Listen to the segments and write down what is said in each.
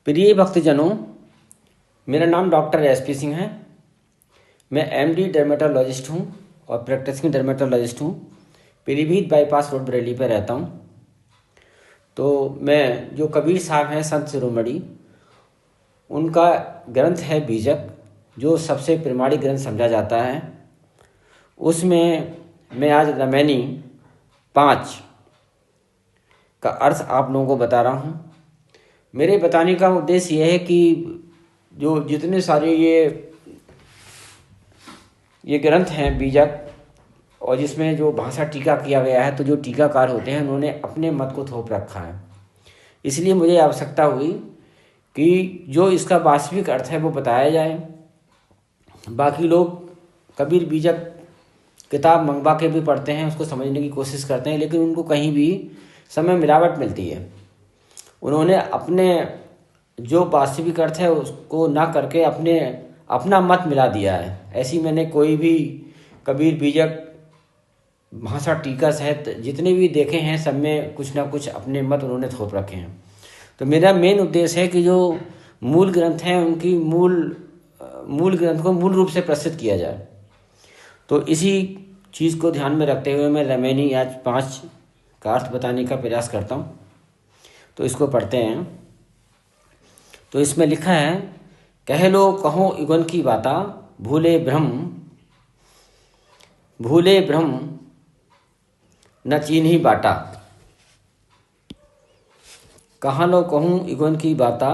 प्रिय भक्तजनों, मेरा नाम डॉक्टर एसपी सिंह है। मैं एमडी डर्मेटोलॉजिस्ट हूँ और प्रैक्टिसिंग डर्मेटोलॉजिस्ट हूँ। पीलीभीत बाईपास रोड बरेली पर रहता हूँ। तो मैं जो कबीर साहब हैं संत शिरोमणि, उनका ग्रंथ है बीजक, जो सबसे प्रामाणिक ग्रंथ समझा जाता है। उसमें मैं आज रामायणी 5 का अर्थ आप लोगों को बता रहा हूँ। मेरे बताने का उद्देश्य यह है कि जो जितने सारे ये ग्रंथ हैं बीजक, और जिसमें जो भाषा टीका किया गया है, तो जो टीकाकार होते हैं उन्होंने अपने मत को थोप रखा है। इसलिए मुझे आवश्यकता हुई कि जो इसका वास्तविक अर्थ है वो बताया जाए। बाकी लोग कबीर बीजक किताब मंगवा के भी पढ़ते हैं, उसको समझने की कोशिश करते हैं, लेकिन उनको कहीं भी समय मिलावट मिलती है। उन्होंने अपने जो वास्तविक अर्थ है उसको ना करके अपना मत मिला दिया है। ऐसी मैंने कोई भी कबीर बीजक भाषा टीका सहित जितने भी देखे हैं, सब में कुछ ना कुछ अपने मत उन्होंने थोप रखे हैं। तो मेरा मेन उद्देश्य है कि जो मूल ग्रंथ हैं उनकी मूल ग्रंथ को मूल रूप से प्रस्तुत किया जाए। तो इसी चीज़ को ध्यान में रखते हुए मैं रामायणी आज 5 का अर्थ बताने का प्रयास करता हूँ। तो इसको पढ़ते हैं। तो इसमें लिखा है, कह लो कहो युगन की बाता, भूले ब्रह्म न चीन्ही बाटा। कहाँ लो कहूँ युगन की बाता,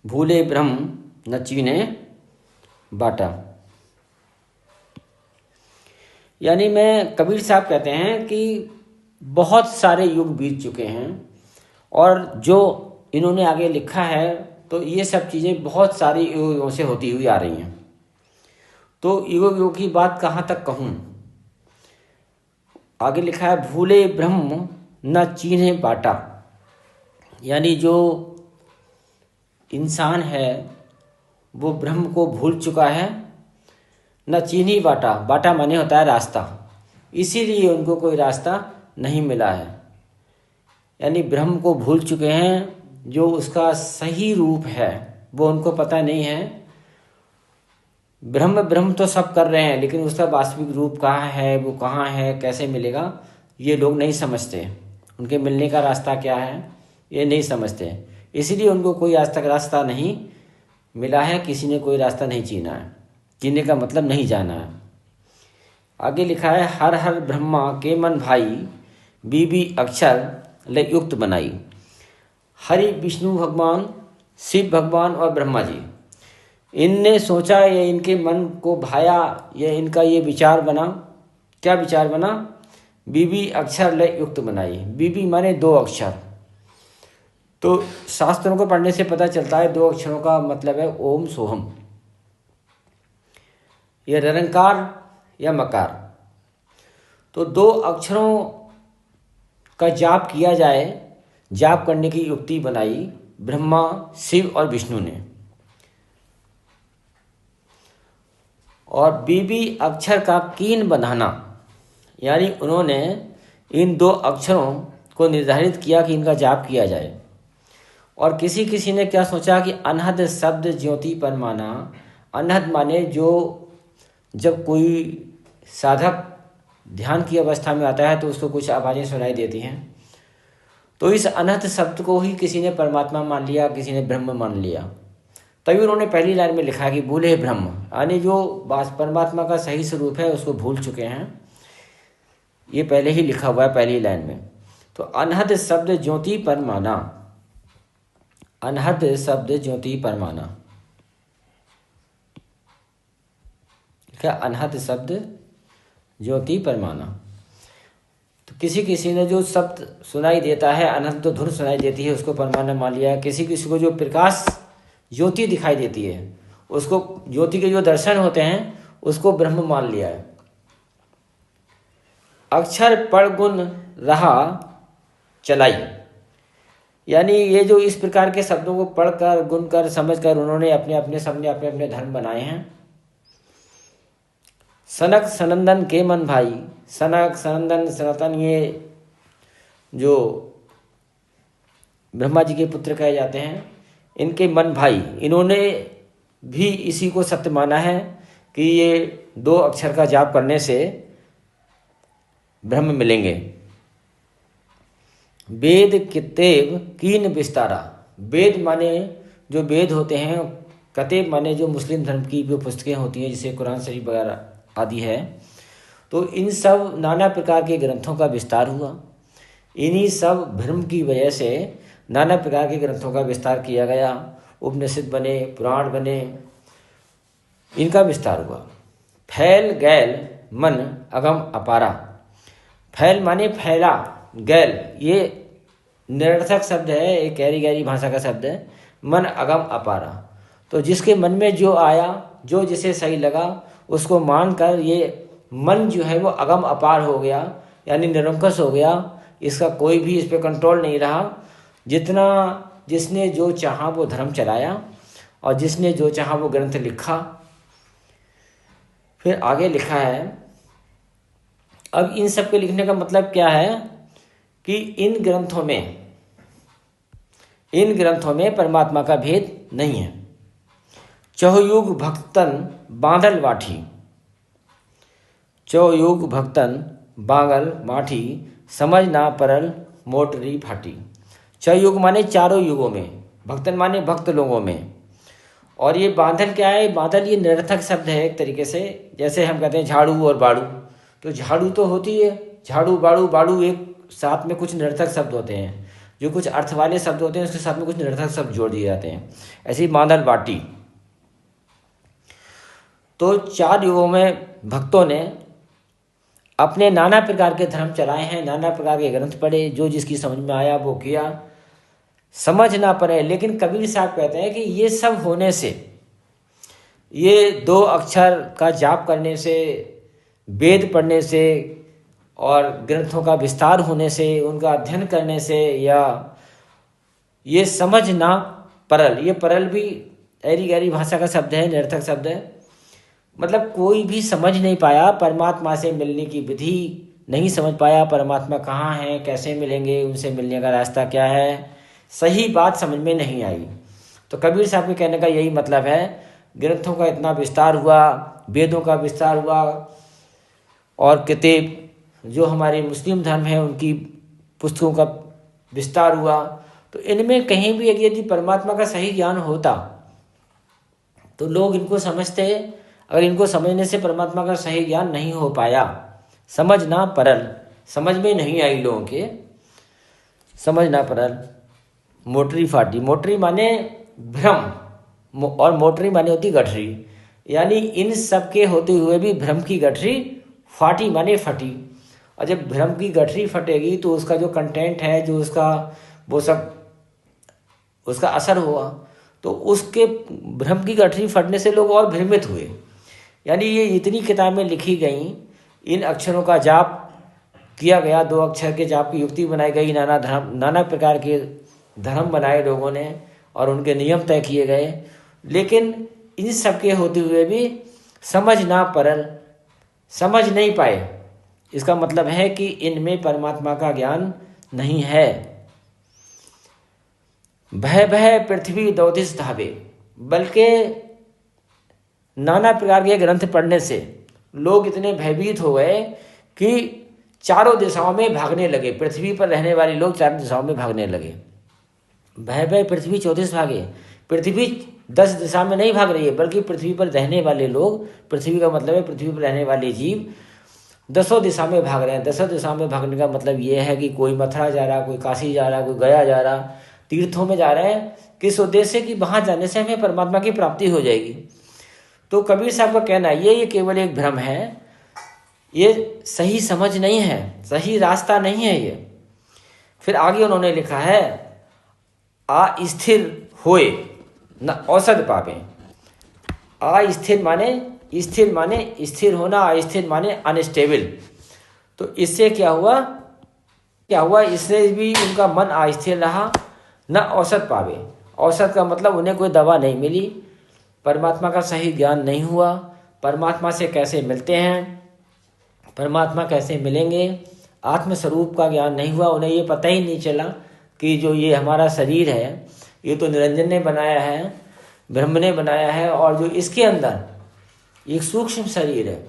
भूले ब्रह्म न चीन्हे बाटा। यानी मैं कबीर साहब कहते हैं कि बहुत सारे युग बीत चुके हैं और जो इन्होंने आगे लिखा है तो ये सब चीज़ें बहुत सारी युगों से होती हुई आ रही हैं। तो युग की बात कहाँ तक कहूँ। आगे लिखा है, भूले ब्रह्म न चीन्हे बाटा। यानी जो इंसान है वो ब्रह्म को भूल चुका है। न चीन्ही बाटा, बाटा माने होता है रास्ता, इसीलिए उनको कोई रास्ता नहीं मिला है। यानी ब्रह्म को भूल चुके हैं, जो उसका सही रूप है वो उनको पता नहीं है। ब्रह्म तो सब कर रहे हैं, लेकिन उसका वास्तविक रूप कहाँ है, वो कहाँ है, कैसे मिलेगा, ये लोग नहीं समझते। उनके मिलने का रास्ता क्या है ये नहीं समझते, इसीलिए उनको कोई आज तक रास्ता नहीं मिला है। किसी ने कोई रास्ता नहीं चीना है। जीने का मतलब नहीं जाना है। आगे लिखा है, हर हर ब्रह्मा के मन भाई, बीबी अक्षर ले युक्त बनाई। हरि विष्णु भगवान, शिव भगवान और ब्रह्मा जी, इनने सोचा, ये इनके मन को भाया, ये इनका ये विचार बना। क्या विचार बना? बीबी अक्षर ले युक्त बनाई। बीबी माने 2 अक्षर। तो शास्त्रों को पढ़ने से पता चलता है 2 अक्षरों का मतलब है ओम सोहम। ये निरंकार या मकार। तो 2 अक्षरों का जाप किया जाए, जाप करने की युक्ति बनाई ब्रह्मा, शिव और विष्णु ने। और बीबी अक्षर का कीन बनाना, यानी उन्होंने इन 2 अक्षरों को निर्धारित किया कि इनका जाप किया जाए। और किसी ने क्या सोचा कि अनहद शब्द ज्योति पर माना। अनहद माने जो जब कोई साधक ध्यान की अवस्था में आता है तो उसको कुछ आवाज़ें सुनाई देती हैं। तो इस अनहद शब्द को ही किसी ने परमात्मा मान लिया, किसी ने ब्रह्म मान लिया। तभी उन्होंने पहली लाइन में लिखा कि भूले ब्रह्म, यानी जो परमात्मा का सही स्वरूप है उसको भूल चुके हैं। ये पहले ही लिखा हुआ है पहली लाइन में। तो अनहद शब्द ज्योति पर माना, अनहद शब्द ज्योति पर माना। क्या? अनहद शब्द ज्योति पर माना। तो किसी ने जो शब्द सुनाई देता है, अनहद तो धुन सुनाई देती है, उसको परमाना मान लिया। किसी को जो प्रकाश ज्योति दिखाई देती है, उसको ज्योति के जो दर्शन होते हैं उसको ब्रह्म मान लिया है। अक्षर पढ़ गुण रहा चलाई, यानी ये जो इस प्रकार के शब्दों को पढ़कर, गुनकर, समझकर उन्होंने अपने धर्म बनाए हैं। सनक सनंदन के मन भाई, सनक सनंदन सनातन, ये जो ब्रह्मा जी के पुत्र कहे जाते हैं, इनके मन भाई, इन्होंने भी इसी को सत्य माना है कि ये 2 अक्षर का जाप करने से ब्रह्म मिलेंगे। वेद कितेब कीन विस्तारा, वेद माने जो वेद होते हैं, कतेब माने जो मुस्लिम धर्म की जो पुस्तकें होती हैं जैसे कुरान शरीफ वगैरह आदि है, तो इन सब नाना प्रकार के ग्रंथों का विस्तार हुआ। इन्हीं सब भ्रम की वजह से नाना प्रकार के ग्रंथों का विस्तार किया गया, उपनिषद बने, पुराण बने, इनका विस्तार हुआ। फैल गैल मन अगम अपारा, फैल माने फैला, गैल ये निरर्थक शब्द है, एक गहरी गहरी भाषा का शब्द है। मन अगम अपारा, तो जिसके मन में जो आया, जो जिसे सही लगा, उसको मानकर ये मन जो है वो अगम अपार हो गया, यानी निरंकुश हो गया। इसका कोई भी इस पर कंट्रोल नहीं रहा। जितना जिसने जो चाहा वो धर्म चलाया और जिसने जो चाहा वो ग्रंथ लिखा। फिर आगे लिखा है, अब इन सब के लिखने का मतलब क्या है कि इन ग्रंथों में परमात्मा का भेद नहीं है। चहुयुग भक्तन बांधल वाठी, चहुयुग भक्तन बांगल माठी, समझ ना परल मोटरी फाटी। चहुयुग माने चारों युगों में, भक्तन माने भक्त लोगों में। और ये बांधल क्या है? बांधल ये निरर्थक शब्द है एक तरीके से। जैसे हम कहते हैं झाड़ू और बाड़ू, तो झाड़ू तो होती है, झाड़ू बाड़ू, बाड़ू एक साथ में कुछ निरर्थक शब्द होते हैं, जो कुछ अर्थ वाले शब्द होते हैं उसके साथ में कुछ निरर्थक शब्द जोड़ दिए जाते हैं। ऐसे ही बांधल बाटी। तो 4 युगों में भक्तों ने अपने नाना प्रकार के धर्म चलाए हैं, नाना प्रकार के ग्रंथ पढ़े, जो जिसकी समझ में आया वो किया, समझ ना पड़े। लेकिन कबीर साहब कहते हैं कि ये सब होने से, ये 2 अक्षर का जाप करने से, वेद पढ़ने से और ग्रंथों का विस्तार होने से, उनका अध्ययन करने से, या ये समझ ना परल, ये परल भी ऐरी गहरी भाषा का शब्द है, निरर्थक शब्द है। मतलब कोई भी समझ नहीं पाया परमात्मा से मिलने की विधि, नहीं समझ पाया परमात्मा कहाँ है, कैसे मिलेंगे, उनसे मिलने का रास्ता क्या है, सही बात समझ में नहीं आई। तो कबीर साहब के कहने का यही मतलब है, ग्रंथों का इतना विस्तार हुआ, वेदों का विस्तार हुआ, और किताब जो हमारे मुस्लिम धर्म है उनकी पुस्तकों का विस्तार हुआ, तो इनमें कहीं भी यदि परमात्मा का सही ज्ञान होता तो लोग इनको समझते। अगर इनको समझने से परमात्मा का सही ज्ञान नहीं हो पाया, समझ ना परल, समझ में नहीं आई लोगों के, समझ ना परल मोटरी फाटी। मोटरी माने भ्रम और मोटरी माने होती गठरी, यानी इन सब के होते हुए भी भ्रम की गठरी फाटी माने फटी। और जब भ्रम की गठरी फटेगी तो उसका जो कंटेंट है, जो उसका वो सब उसका असर हुआ, तो उसके भ्रम की गठरी फटने से लोग और भ्रमित हुए। यानी ये इतनी किताबें लिखी गई, इन अक्षरों का जाप किया गया, 2 अक्षर के जाप की युक्ति बनाई गई, नाना प्रकार के धर्म बनाए लोगों ने और उनके नियम तय किए गए। लेकिन इन सब के होते हुए भी समझ ना परल, समझ नहीं पाए। इसका मतलब है कि इनमें परमात्मा का ज्ञान नहीं है। भय भय पृथ्वी दौदिस धावे, बल्कि नाना प्रकार के ग्रंथ पढ़ने से लोग इतने भयभीत हो गए कि चारों दिशाओं में भागने लगे। पृथ्वी पर रहने वाले लोग चारों दिशाओं में भागने लगे। भय भय पृथ्वी 34 भागे, पृथ्वी 10 दिशा में नहीं भाग रही है, बल्कि पृथ्वी पर रहने वाले लोग, पृथ्वी का मतलब है पृथ्वी पर रहने वाले जीव 10 दिशा में भाग रहे हैं। 10 दिशा में भागने का मतलब ये है कि कोई मथुरा जा रहा, कोई काशी जा रहा, कोई गया जा रहा, तीर्थों में जा रहे हैं। किस उद्देश्य कि वहाँ जाने से हमें परमात्मा की प्राप्ति हो जाएगी। तो कबीर साहब का कहना है ये केवल एक भ्रम है, ये सही समझ नहीं है, सही रास्ता नहीं है ये। फिर आगे उन्होंने लिखा है, अस्थिर होए न औसत पावे। अस्थिर माने स्थिर होना, अस्थिर माने अनस्टेबल। तो इससे क्या हुआ, इससे भी उनका मन अस्थिर रहा, न औसत पावे। औसत का मतलब उन्हें कोई दवा नहीं मिली, परमात्मा का सही ज्ञान नहीं हुआ। परमात्मा से कैसे मिलते हैं, परमात्मा कैसे मिलेंगे, आत्मस्वरूप का ज्ञान नहीं हुआ। उन्हें ये पता ही नहीं चला कि जो ये हमारा शरीर है, ये तो निरंजन ने बनाया है, ब्रह्म ने बनाया है। और जो इसके अंदर एक सूक्ष्म शरीर है,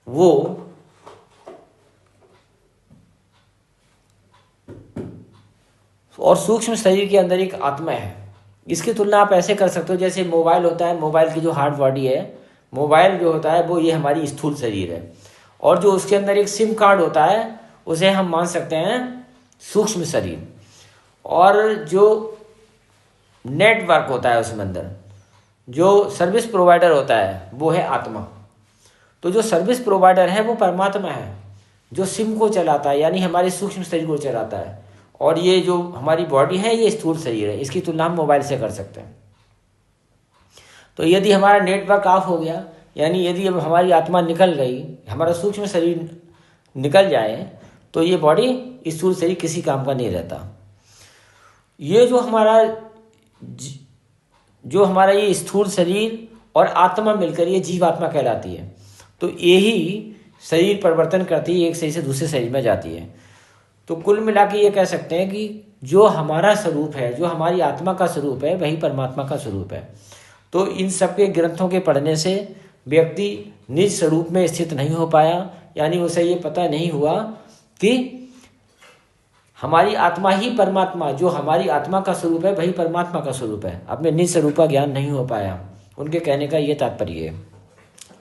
वो और सूक्ष्म शरीर के अंदर एक आत्मा है। इसकी तुलना आप ऐसे कर सकते हो जैसे मोबाइल होता है, मोबाइल की जो हार्ड बॉडी है, मोबाइल जो होता है वो ये हमारी स्थूल शरीर है, और जो उसके अंदर एक सिम कार्ड होता है उसे हम मान सकते हैं सूक्ष्म शरीर। और जो नेटवर्क होता है उसमें अंदर जो सर्विस प्रोवाइडर होता है वो है आत्मा। तो जो सर्विस प्रोवाइडर है वो परमात्मा है, जो सिम को चलाता है यानी हमारे सूक्ष्म शरीर को चलाता है। और ये जो हमारी बॉडी है ये स्थूल शरीर है, इसकी तुलना हम मोबाइल से कर सकते हैं। तो यदि हमारा नेटवर्क ऑफ हो गया, यानी यदि अब हमारी आत्मा निकल गई, हमारा सूक्ष्म शरीर निकल जाए, तो ये बॉडी स्थूल शरीर किसी काम का नहीं रहता। ये जो हमारा ये स्थूल शरीर और आत्मा मिलकर ये जीवात्मा कहलाती है। तो यही शरीर परिवर्तन करती है, एक शरीर से दूसरे शरीर में जाती है। तो कुल मिला के ये कह सकते हैं कि जो हमारा स्वरूप है, जो हमारी आत्मा का स्वरूप है, वही परमात्मा का स्वरूप है। तो इन सबके ग्रंथों के पढ़ने से व्यक्ति निज स्वरूप में स्थित नहीं हो पाया, यानी उसे ये पता नहीं हुआ कि हमारी आत्मा ही परमात्मा, जो हमारी आत्मा का स्वरूप है वही परमात्मा का स्वरूप है। अपने निज स्वरूप का ज्ञान नहीं हो पाया। उनके कहने का ये तात्पर्य है।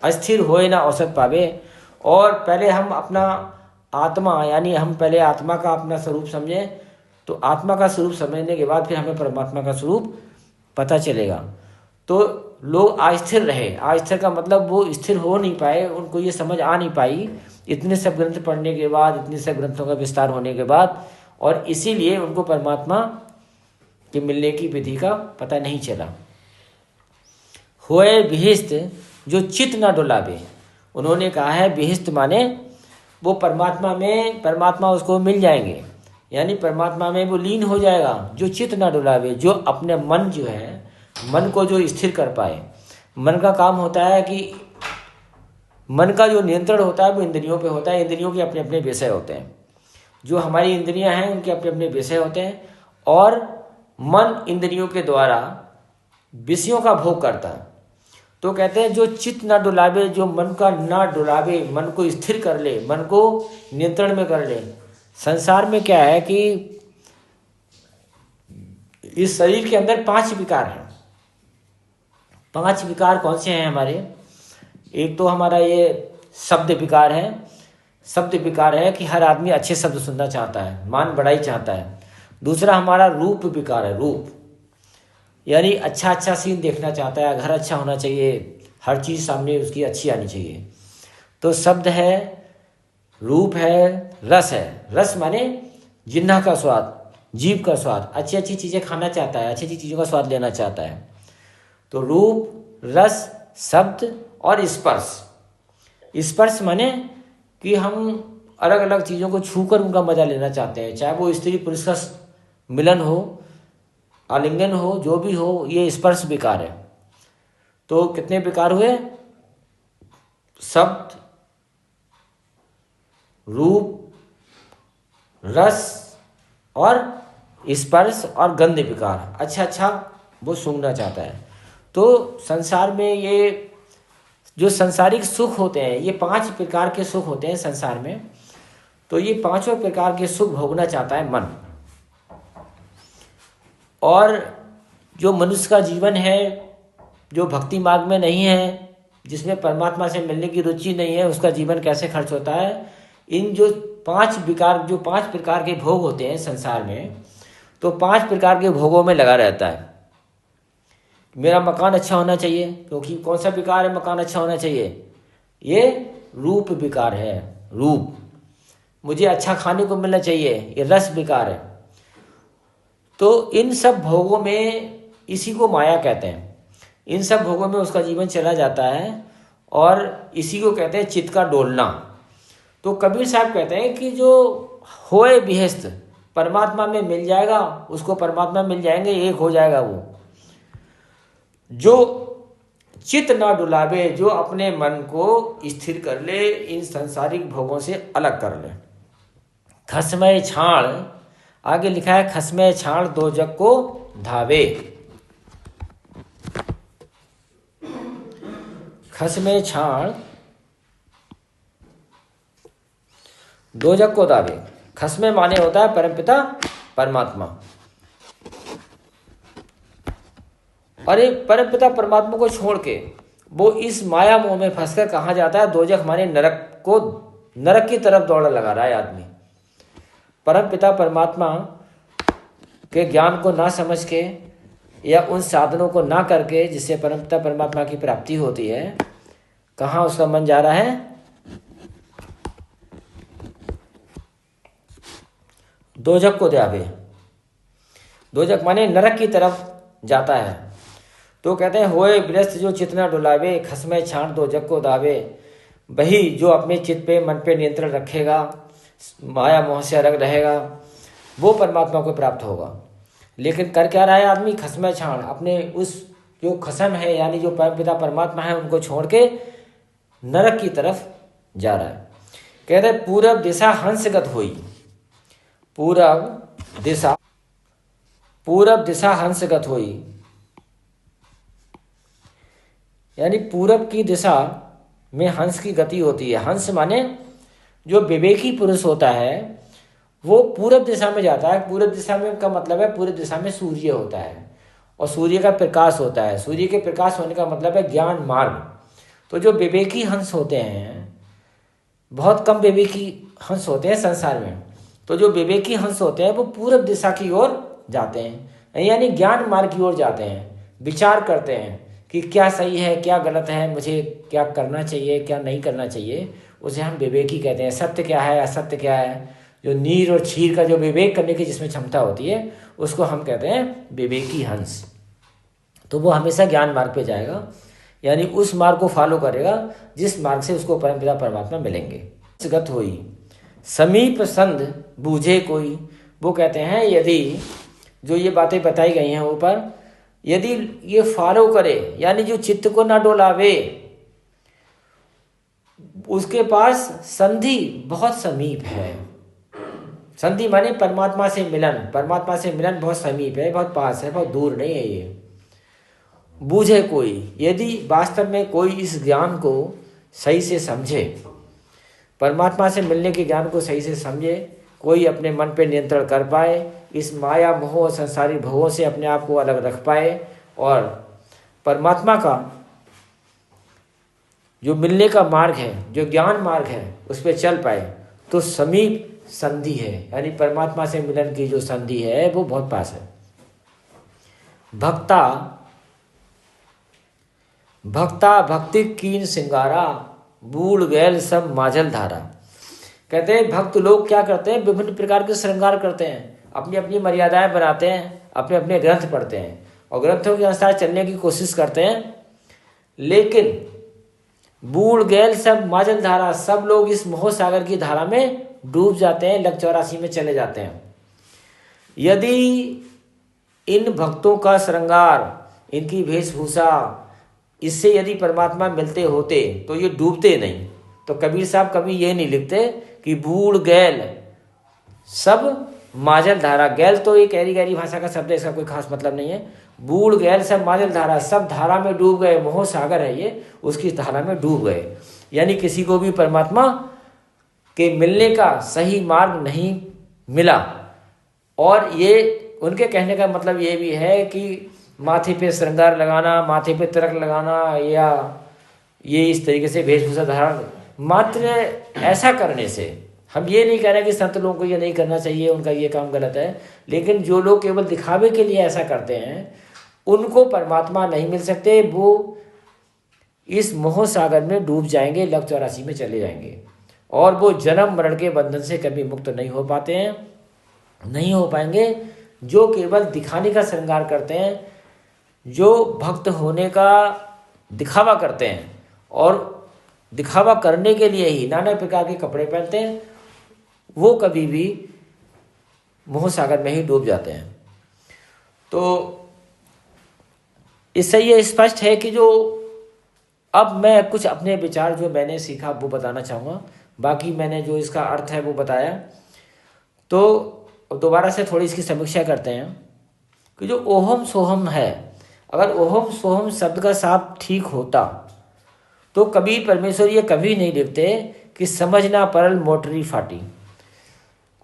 अस्थिर होए ना औसत पावे। और पहले हम अपना आत्मा, यानी हम पहले आत्मा का अपना स्वरूप समझें, तो आत्मा का स्वरूप समझने के बाद फिर हमें परमात्मा का स्वरूप पता चलेगा। तो लोग अस्थिर रहे। अस्थिर का मतलब वो स्थिर हो नहीं पाए, उनको ये समझ आ नहीं पाई इतने सब ग्रंथ पढ़ने के बाद, इतने सब ग्रंथों का विस्तार होने के बाद, और इसीलिए उनको परमात्मा के मिलने की विधि का पता नहीं चला। होए विहिस्त जो चित ना डुलावे। उन्होंने कहा है विहिस्त माने वो परमात्मा में, परमात्मा उसको मिल जाएंगे, यानी परमात्मा में वो लीन हो जाएगा। जो चित ना डुलावे, जो अपने मन जो है, मन को जो स्थिर कर पाए। मन का काम होता है कि मन का जो नियंत्रण होता है वो इंद्रियों पे होता है। इंद्रियों के अपने अपने विषय होते हैं। जो हमारी इंद्रियां हैं उनके अपने अपने विषय होते हैं, और मन इंद्रियों के द्वारा विषयों का भोग करता है। तो कहते हैं जो चित्त ना डुलावे, जो मन का ना डुलावे, मन को स्थिर कर ले, मन को नियंत्रण में कर ले। संसार में क्या है कि इस शरीर के अंदर 5 विकार हैं। 5 विकार कौन से हैं हमारे? एक तो हमारा ये शब्द विकार है। शब्द विकार है कि हर आदमी अच्छे शब्द सुनना चाहता है, मान बढ़ाई चाहता है। दूसरा हमारा रूप विकार है। रूप यानी अच्छा अच्छा सीन देखना चाहता है, घर अच्छा होना चाहिए, हर चीज़ सामने उसकी अच्छी आनी चाहिए। तो शब्द है, रूप है, रस है। रस माने जिह्वा का स्वाद, जीभ का स्वाद, अच्छी अच्छी चीज़ें खाना चाहता है, अच्छी अच्छी चीज़ों का स्वाद लेना चाहता है। तो रूप, रस, शब्द और स्पर्श। स्पर्श माने कि हम अलग अलग चीज़ों को छूकर उनका मजा लेना चाहते हैं, चाहे वो स्त्री पुरुष का मिलन हो, आलिंगन हो, जो भी हो, ये स्पर्श विकार है। तो कितने विकार हुए? शब्द, रूप, रस और स्पर्श और गंध विकार। अच्छा अच्छा वो सूंघना चाहता है। तो संसार में ये जो संसारिक सुख होते हैं, ये 5 प्रकार के सुख होते हैं संसार में। तो ये 5 प्रकार के सुख भोगना चाहता है मन। और जो मनुष्य का जीवन है, जो भक्ति मार्ग में नहीं है, जिसमें परमात्मा से मिलने की रुचि नहीं है, उसका जीवन कैसे खर्च होता है? इन जो 5 विकार, जो 5 प्रकार के भोग होते हैं संसार में, तो 5 प्रकार के भोगों में लगा रहता है। मेरा मकान अच्छा होना चाहिए, क्योंकि कौन सा विकार है? मकान अच्छा होना चाहिए। ये रूप विकार है। रूप। मुझे अच्छा खाने को मिलना चाहिए, ये रस विकार है। तो इन सब भोगों में, इसी को माया कहते हैं, इन सब भोगों में उसका जीवन चला जाता है, और इसी को कहते हैं चित्त का डोलना। तो कबीर साहब कहते हैं कि जो होए विहिस्त, परमात्मा में मिल जाएगा, उसको परमात्मा मिल जाएंगे, एक हो जाएगा वो। जो चित्त ना डुलावे, जो अपने मन को स्थिर कर ले, इन सांसारिक भोगों से अलग कर ले। खसमय छाण आगे लिखा है खसमे छाण दो जग को धावे। खसमे छाण दो जग को धावे। खसमे माने होता है परमपिता परमात्मा। और एक परमपिता परमात्मा को छोड़ के वो इस माया मोह में फंसकर कहाँ जाता है? दोजख माने नरक की तरफ दौड़ लगा रहा है आदमी। परमपिता परमात्मा के ज्ञान को ना समझ के या उन साधनों को ना करके जिससे परमपिता परमात्मा की प्राप्ति होती है, कहाँ उसका मन जा रहा है? दोजख को धावे। दोजख माने नरक की तरफ जाता है। तो कहते हैं होए विरस्त जो चित न डुलावे, खसमे छाण दोजख को धावे। वही जो अपने चित्त पे मन पे नियंत्रण रखेगा, माया मोह से अलग रहेगा, वो परमात्मा को प्राप्त होगा। लेकिन कर क्या रहा है आदमी? खसमे छाण, अपने उस जो खसम है यानी जो परमपिता परमात्मा है उनको छोड़ के नरक की तरफ जा रहा है। कहते हैं पूरब दिशा हंसगत हुई। पूरब दिशा हंसगत हुई, यानी पूरब की दिशा में हंस की गति होती है। हंस माने जो विवेकी पुरुष होता है वो पूरब दिशा में जाता है। पूरब दिशा में का मतलब है पूरब दिशा में सूर्य होता है और सूर्य का प्रकाश होता है। सूर्य के प्रकाश होने का मतलब है ज्ञान मार्ग। तो जो विवेकी हंस होते हैं, बहुत कम विवेकी हंस होते हैं संसार में, तो जो विवेकी हंस होते हैं वो पूरब दिशा की ओर जाते हैं, यानी ज्ञान मार्ग की ओर जाते हैं। विचार करते हैं कि क्या सही है क्या गलत है, मुझे क्या करना चाहिए क्या नहीं करना चाहिए, उसे हम विवेकी कहते हैं। सत्य क्या है असत्य क्या है, जो नीर और क्षीर का जो विवेक करने की जिसमें क्षमता होती है उसको हम कहते हैं विवेकी हंस। तो वो हमेशा ज्ञान मार्ग पे जाएगा, यानी उस मार्ग को फॉलो करेगा जिस मार्ग से उसको परमपिता परमात्मा मिलेंगे। गत हुई समीप संध बूझे कोई। वो कहते हैं यदि जो ये बातें बताई गई हैं ऊपर, यदि ये फॉलो करे यानी जो चित्त को ना डोलावे, उसके पास संधि बहुत समीप है। संधि माने परमात्मा से मिलन। परमात्मा से मिलन बहुत समीप है, बहुत पास है, बहुत दूर नहीं है ये। बूझे कोई, यदि वास्तव में कोई इस ज्ञान को सही से समझे, परमात्मा से मिलने के ज्ञान को सही से समझे, कोई अपने मन पे नियंत्रण कर पाए, इस माया मोह और संसारी भोगों से अपने आप को अलग रख पाए और परमात्मा का जो मिलने का मार्ग है, जो ज्ञान मार्ग है, उस पर चल पाए, तो समीप संधि है, यानी परमात्मा से मिलन की जो संधि है वो बहुत पास है। भक्ता भक्ति कीन सिंगारा, बूढ़ गैल सब माजल धारा। कहते हैं भक्त लोग क्या करते हैं? विभिन्न प्रकार के श्रृंगार करते हैं, अपनी अपनी मर्यादाएं बनाते हैं, अपने अपने ग्रंथ पढ़ते हैं और ग्रंथों के अनुसार चलने की कोशिश करते हैं। लेकिन बूढ़ गैल सब माजल धारा, सब लोग इस मोह सागर की धारा में डूब जाते हैं, लग 84 में चले जाते हैं। यदि इन भक्तों का श्रृंगार, इनकी वेशभूषा, इससे यदि परमात्मा मिलते होते तो ये डूबते नहीं। तो कबीर साहब कभी ये नहीं लिखते कि बूढ़ गैल सब माजल धारा। गैल तो एक गहरी गहरी भाषा का शब्द है, इसका कोई खास मतलब नहीं है। बूढ़ गैल सब माजल धारा, सब धारा में डूब गए, मोह सागर है ये, उसकी धारा में डूब गए। यानी किसी को भी परमात्मा के मिलने का सही मार्ग नहीं मिला। और ये उनके कहने का मतलब ये भी है कि माथे पे श्रृंगार लगाना, माथे पे तिलक लगाना या ये इस तरीके से वेशभूषा धारण, मात्र ऐसा करने से, हम ये नहीं कह रहे कि संत लोगों को ये नहीं करना चाहिए, उनका ये काम गलत है, लेकिन जो लोग केवल दिखावे के लिए ऐसा करते हैं उनको परमात्मा नहीं मिल सकते। वो इस मोह सागर में डूब जाएंगे, लग 84 में चले जाएंगे और वो जन्म मरण के बंधन से कभी मुक्त नहीं हो पाते हैं, नहीं हो पाएंगे। जो केवल दिखाने का श्रृंगार करते हैं, जो भक्त होने का दिखावा करते हैं और दिखावा करने के लिए ही नाना प्रकार के कपड़े पहनते हैं, वो कभी भी मोह सागर में ही डूब जाते हैं। तो इससे ये स्पष्ट है कि जो अब मैं कुछ अपने विचार जो मैंने सीखा वो बताना चाहूँगा। बाकी मैंने जो इसका अर्थ है वो बताया। तो और दोबारा से थोड़ी इसकी समीक्षा करते हैं कि जो ओहम सोहम है, अगर ओहम सोहम शब्द का साफ ठीक होता तो कभी परमेश्वर ये कभी नहीं लिखते कि समझना परल मोटरी फाटी।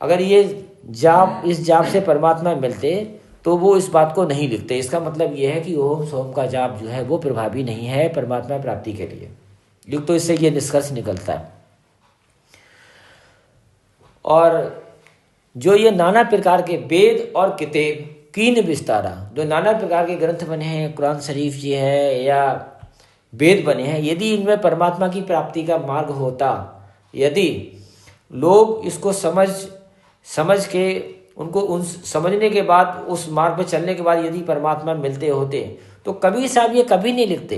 अगर ये जाप, इस जाप से परमात्मा मिलते तो वो इस बात को नहीं लिखते। इसका मतलब ये है कि ओम सोम का जाप जो है वो प्रभावी नहीं है परमात्मा प्राप्ति के लिए। लिख तो इससे ये निष्कर्ष निकलता है। और जो ये नाना प्रकार के वेद और किताब कीन विस्तारा, जो नाना प्रकार के ग्रंथ बने हैं, कुरान शरीफ जी है या वेद बने हैं, यदि इनमें परमात्मा की प्राप्ति का मार्ग होता, यदि लोग इसको समझ के उनको उन समझने के बाद उस मार्ग पर चलने के बाद यदि परमात्मा मिलते होते तो कभी साहब ये कभी नहीं लिखते।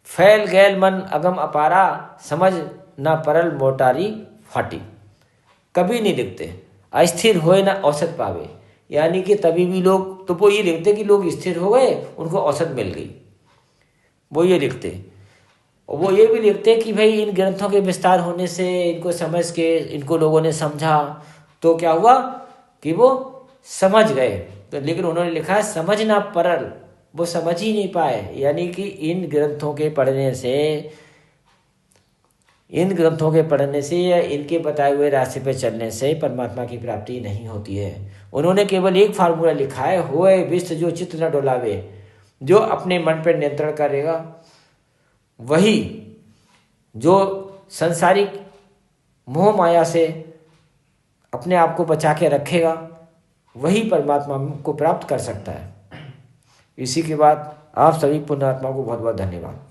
फैल गैल मन अगम अपारा, समझ ना परल मोटारी फाटी, कभी नहीं लिखते। अस्थिर होए ना औसत पावे, यानी कि तभी भी लोग तो वो ये लिखते कि लोग स्थिर हो गए, उनको औसत मिल गई, वो ये लिखते। और वो ये भी लिखते कि भाई इन ग्रंथों के विस्तार होने से, इनको समझ के इनको लोगों ने समझा तो क्या हुआ कि वो समझ गए। तो लेकिन उन्होंने लिखा है समझना परल, वो समझ ही नहीं पाए। यानी कि इन ग्रंथों के पढ़ने से या इनके बताए हुए रास्ते पर चलने से परमात्मा की प्राप्ति नहीं होती है। उन्होंने केवल एक फार्मूला लिखा है, होए विश्व जो चित्त न डोलावे, जो अपने मन पर नियंत्रण करेगा वही, जो संसारिक मोह माया से अपने आप को बचा के रखेगा, वही परमात्मा को प्राप्त कर सकता है। इसी के बाद आप सभी पुण्यात्मा को बहुत बहुत धन्यवाद।